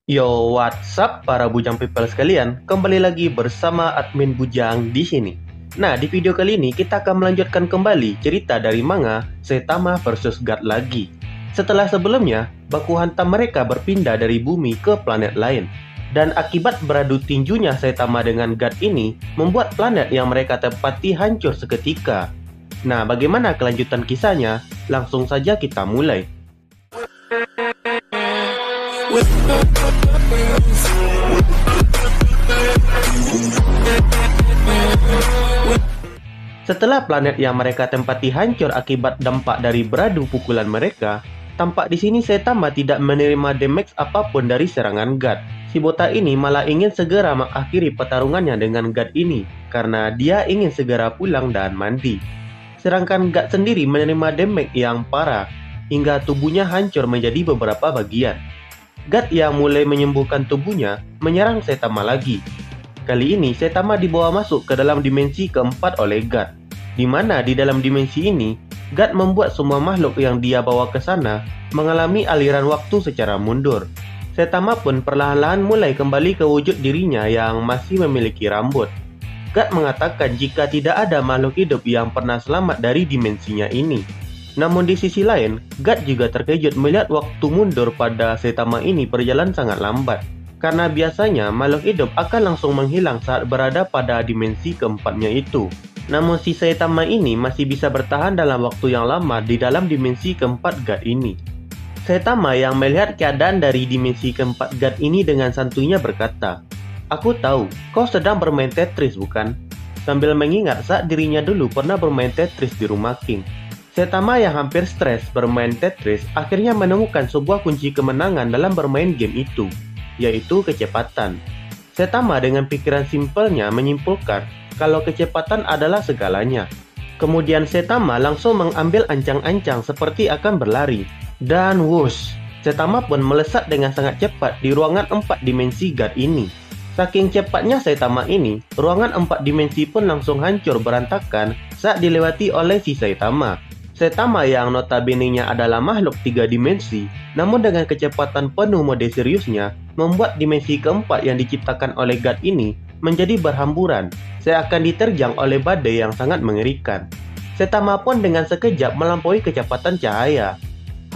Yo, what's up para Bujang people sekalian? Kembali lagi bersama admin Bujang di sini. Nah, di video kali ini kita akan melanjutkan kembali cerita dari manga Saitama vs God lagi. Setelah sebelumnya, baku hantam mereka berpindah dari bumi ke planet lain. Dan akibat beradu tinjunya Saitama dengan God ini, membuat planet yang mereka tempati hancur seketika. Nah, bagaimana kelanjutan kisahnya? Langsung saja kita mulai. Setelah planet yang mereka tempati hancur akibat dampak dari beradu pukulan mereka, tampak di sini Saitama tidak menerima damage apapun dari serangan God. Si botak ini malah ingin segera mengakhiri pertarungannya dengan God ini karena dia ingin segera pulang dan mandi. Sedangkan God sendiri menerima damage yang parah hingga tubuhnya hancur menjadi beberapa bagian. God yang mulai menyembuhkan tubuhnya menyerang Saitama lagi. Kali ini Saitama dibawa masuk ke dalam dimensi keempat oleh God, di mana di dalam dimensi ini God membuat semua makhluk yang dia bawa ke sana mengalami aliran waktu secara mundur. Saitama pun perlahan-lahan mulai kembali ke wujud dirinya yang masih memiliki rambut. God mengatakan jika tidak ada makhluk hidup yang pernah selamat dari dimensinya ini. Namun di sisi lain, God juga terkejut melihat waktu mundur pada Saitama ini berjalan sangat lambat. Karena biasanya makhluk hidup akan langsung menghilang saat berada pada dimensi keempatnya itu. Namun si Saitama ini masih bisa bertahan dalam waktu yang lama di dalam dimensi keempat God ini. Saitama yang melihat keadaan dari dimensi keempat God ini dengan santuinya berkata, "Aku tahu, kau sedang bermain Tetris bukan?" Sambil mengingat saat dirinya dulu pernah bermain Tetris di rumah King. Saitama yang hampir stres bermain Tetris akhirnya menemukan sebuah kunci kemenangan dalam bermain game itu, yaitu kecepatan. Saitama dengan pikiran simpelnya menyimpulkan kalau kecepatan adalah segalanya. Kemudian Saitama langsung mengambil ancang-ancang seperti akan berlari. Dan wush, Saitama pun melesat dengan sangat cepat di ruangan 4 dimensi God ini. Saking cepatnya Saitama ini, ruangan 4 dimensi pun langsung hancur berantakan saat dilewati oleh si Saitama. Saitama yang notabene-nya adalah makhluk 3 dimensi, namun dengan kecepatan penuh mode seriusnya, membuat dimensi keempat yang diciptakan oleh God ini menjadi berhamburan, seakan diterjang oleh badai yang sangat mengerikan. Saitama pun dengan sekejap melampaui kecepatan cahaya.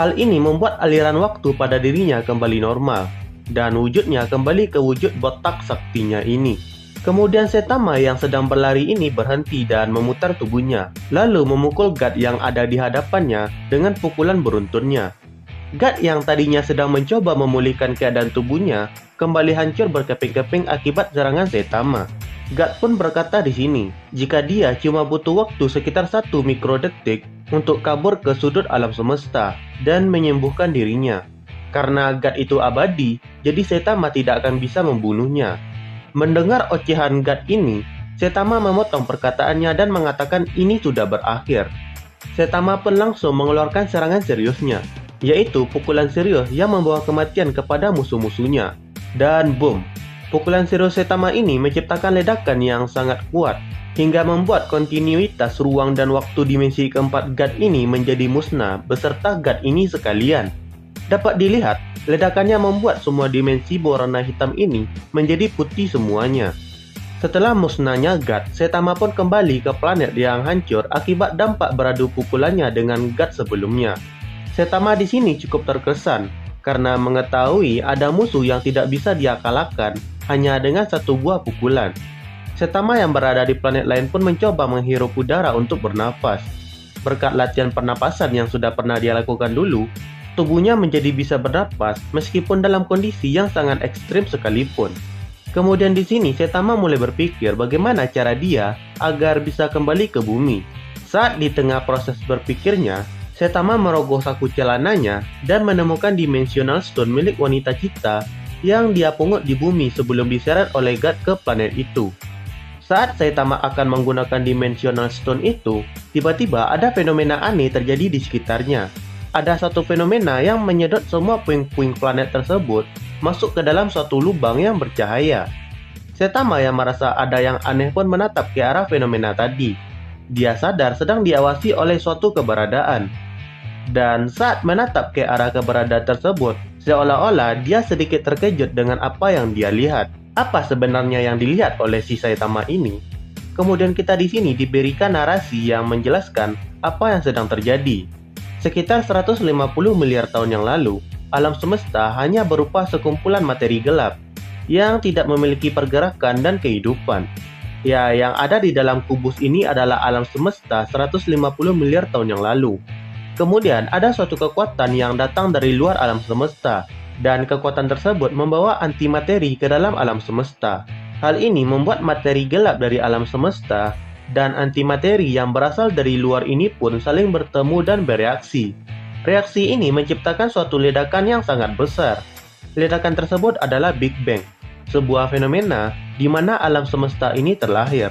Hal ini membuat aliran waktu pada dirinya kembali normal, dan wujudnya kembali ke wujud botak saktinya ini. Kemudian Saitama yang sedang berlari ini berhenti dan memutar tubuhnya, lalu memukul God yang ada di hadapannya dengan pukulan beruntunnya. God yang tadinya sedang mencoba memulihkan keadaan tubuhnya, kembali hancur berkeping-keping akibat serangan Saitama. God pun berkata di sini, jika dia cuma butuh waktu sekitar 1 mikrodetik untuk kabur ke sudut alam semesta dan menyembuhkan dirinya. Karena God itu abadi, jadi Saitama tidak akan bisa membunuhnya. Mendengar ocehan God ini, Saitama memotong perkataannya dan mengatakan ini sudah berakhir. Saitama pun langsung mengeluarkan serangan seriusnya, yaitu pukulan serius yang membawa kematian kepada musuh-musuhnya. Dan boom, pukulan serius Saitama ini menciptakan ledakan yang sangat kuat, hingga membuat kontinuitas ruang dan waktu dimensi keempat God ini menjadi musnah beserta God ini sekalian. Dapat dilihat, ledakannya membuat semua dimensi berwarna hitam ini menjadi putih semuanya. Setelah musnahnya God, Saitama pun kembali ke planet yang hancur akibat dampak beradu pukulannya dengan God sebelumnya. Saitama di sini cukup terkesan karena mengetahui ada musuh yang tidak bisa dia kalahkan hanya dengan 1 buah pukulan. Saitama yang berada di planet lain pun mencoba menghirup udara untuk bernafas. Berkat latihan pernapasan yang sudah pernah dia lakukan dulu, tubuhnya menjadi bisa bernapas meskipun dalam kondisi yang sangat ekstrim sekalipun. Kemudian di sini Saitama mulai berpikir bagaimana cara dia agar bisa kembali ke bumi. Saat di tengah proses berpikirnya, Saitama merogoh saku celananya dan menemukan Dimensional Stone milik wanita Cita yang dia pungut di bumi sebelum diseret oleh God ke planet itu. Saat Saitama akan menggunakan Dimensional Stone itu, tiba-tiba ada fenomena aneh terjadi di sekitarnya. Ada satu fenomena yang menyedot semua puing-puing planet tersebut masuk ke dalam suatu lubang yang bercahaya. Saitama yang merasa ada yang aneh pun menatap ke arah fenomena tadi. Dia sadar sedang diawasi oleh suatu keberadaan. Dan saat menatap ke arah keberadaan tersebut, Seolah-olah dia sedikit terkejut dengan apa yang dia lihat. Apa sebenarnya yang dilihat oleh si Saitama ini? Kemudian kita di sini diberikan narasi yang menjelaskan apa yang sedang terjadi. Sekitar 150 miliar tahun yang lalu, alam semesta hanya berupa sekumpulan materi gelap yang tidak memiliki pergerakan dan kehidupan. Ya, yang ada di dalam kubus ini adalah alam semesta 150 miliar tahun yang lalu. Kemudian ada suatu kekuatan yang datang dari luar alam semesta, dan kekuatan tersebut membawa antimateri ke dalam alam semesta. Hal ini membuat materi gelap dari alam semesta dan antimateri yang berasal dari luar ini pun saling bertemu dan bereaksi. Reaksi ini menciptakan suatu ledakan yang sangat besar. Ledakan tersebut adalah Big Bang, sebuah fenomena di mana alam semesta ini terlahir.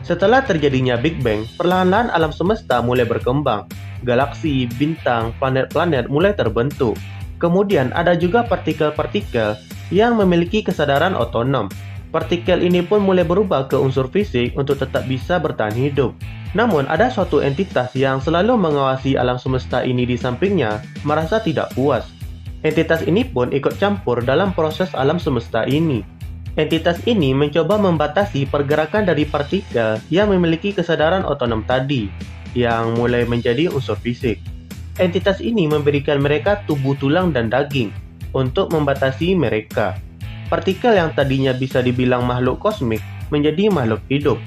Setelah terjadinya Big Bang, perlahan-lahan alam semesta mulai berkembang. Galaksi, bintang, planet-planet mulai terbentuk. Kemudian ada juga partikel-partikel yang memiliki kesadaran otonom. Partikel ini pun mulai berubah ke unsur fisik untuk tetap bisa bertahan hidup. Namun ada suatu entitas yang selalu mengawasi alam semesta ini di sampingnya merasa tidak puas. Entitas ini pun ikut campur dalam proses alam semesta ini. Entitas ini mencoba membatasi pergerakan dari partikel yang memiliki kesadaran otonom tadi, yang mulai menjadi unsur fisik. Entitas ini memberikan mereka tubuh tulang dan daging untuk membatasi mereka. Partikel yang tadinya bisa dibilang makhluk kosmik menjadi makhluk hidup.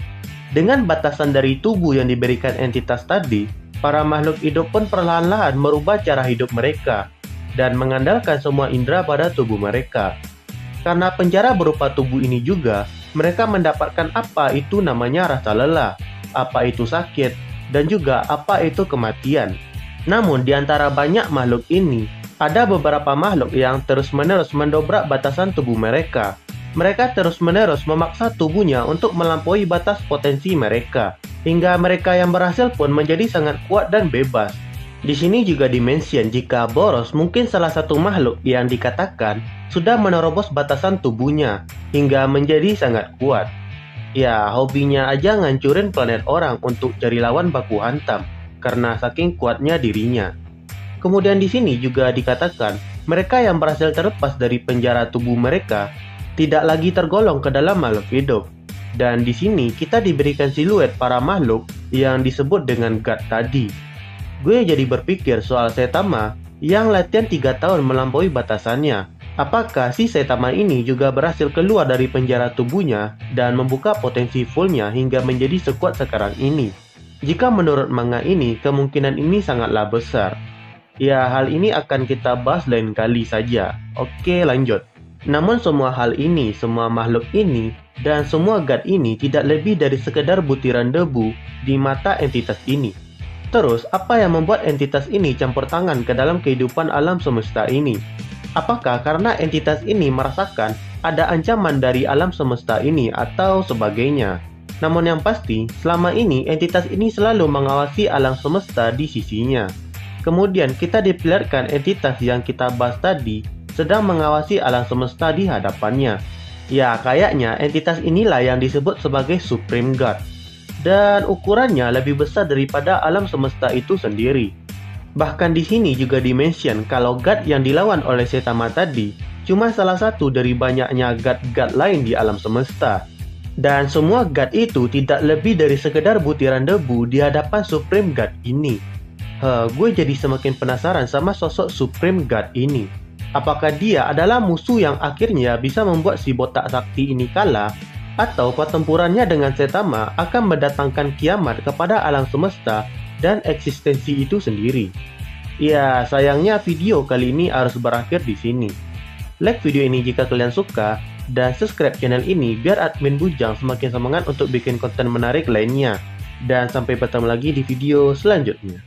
Dengan batasan dari tubuh yang diberikan entitas tadi, para makhluk hidup pun perlahan-lahan merubah cara hidup mereka dan mengandalkan semua indera pada tubuh mereka. Karena penjara berupa tubuh ini juga, mereka mendapatkan apa itu namanya rasa lelah, apa itu sakit, dan juga apa itu kematian. Namun di antara banyak makhluk ini, ada beberapa makhluk yang terus-menerus mendobrak batasan tubuh mereka. Mereka terus-menerus memaksa tubuhnya untuk melampaui batas potensi mereka, hingga mereka yang berhasil pun menjadi sangat kuat dan bebas. Di sini juga dimention jika Boros mungkin salah satu makhluk yang dikatakan sudah menerobos batasan tubuhnya hingga menjadi sangat kuat. Ya, hobinya aja ngancurin planet orang untuk cari lawan baku hantam karena saking kuatnya dirinya. Kemudian di sini juga dikatakan mereka yang berhasil terlepas dari penjara tubuh mereka tidak lagi tergolong ke dalam makhluk hidup. Dan di sini kita diberikan siluet para makhluk yang disebut dengan God tadi. Gue jadi berpikir soal Saitama yang latihan 3 tahun melampaui batasannya. Apakah si Saitama ini juga berhasil keluar dari penjara tubuhnya dan membuka potensi fullnya hingga menjadi sekuat sekarang ini? Jika menurut manga ini, kemungkinan ini sangatlah besar. Ya, hal ini akan kita bahas lain kali saja. Oke, lanjut. Namun semua hal ini, semua makhluk ini, dan semua God ini tidak lebih dari sekedar butiran debu di mata entitas ini. Terus, apa yang membuat entitas ini campur tangan ke dalam kehidupan alam semesta ini? Apakah karena entitas ini merasakan ada ancaman dari alam semesta ini atau sebagainya? Namun yang pasti, selama ini entitas ini selalu mengawasi alam semesta di sisinya. Kemudian kita diperlihatkan entitas yang kita bahas tadi sedang mengawasi alam semesta di hadapannya. Ya, kayaknya entitas inilah yang disebut sebagai Supreme God. Dan ukurannya lebih besar daripada alam semesta itu sendiri. Bahkan di sini juga dimention kalau God yang dilawan oleh Saitama tadi cuma salah satu dari banyaknya God-God lain di alam semesta. Dan semua God itu tidak lebih dari sekedar butiran debu di hadapan Supreme God ini. Gue jadi semakin penasaran sama sosok Supreme God ini. Apakah dia adalah musuh yang akhirnya bisa membuat si botak sakti ini kalah? Atau pertempurannya dengan Saitama akan mendatangkan kiamat kepada alam semesta dan eksistensi itu sendiri? Ya, sayangnya video kali ini harus berakhir di sini. Like video ini jika kalian suka, dan subscribe channel ini biar admin Bujang semakin semangat untuk bikin konten menarik lainnya. Dan sampai bertemu lagi di video selanjutnya.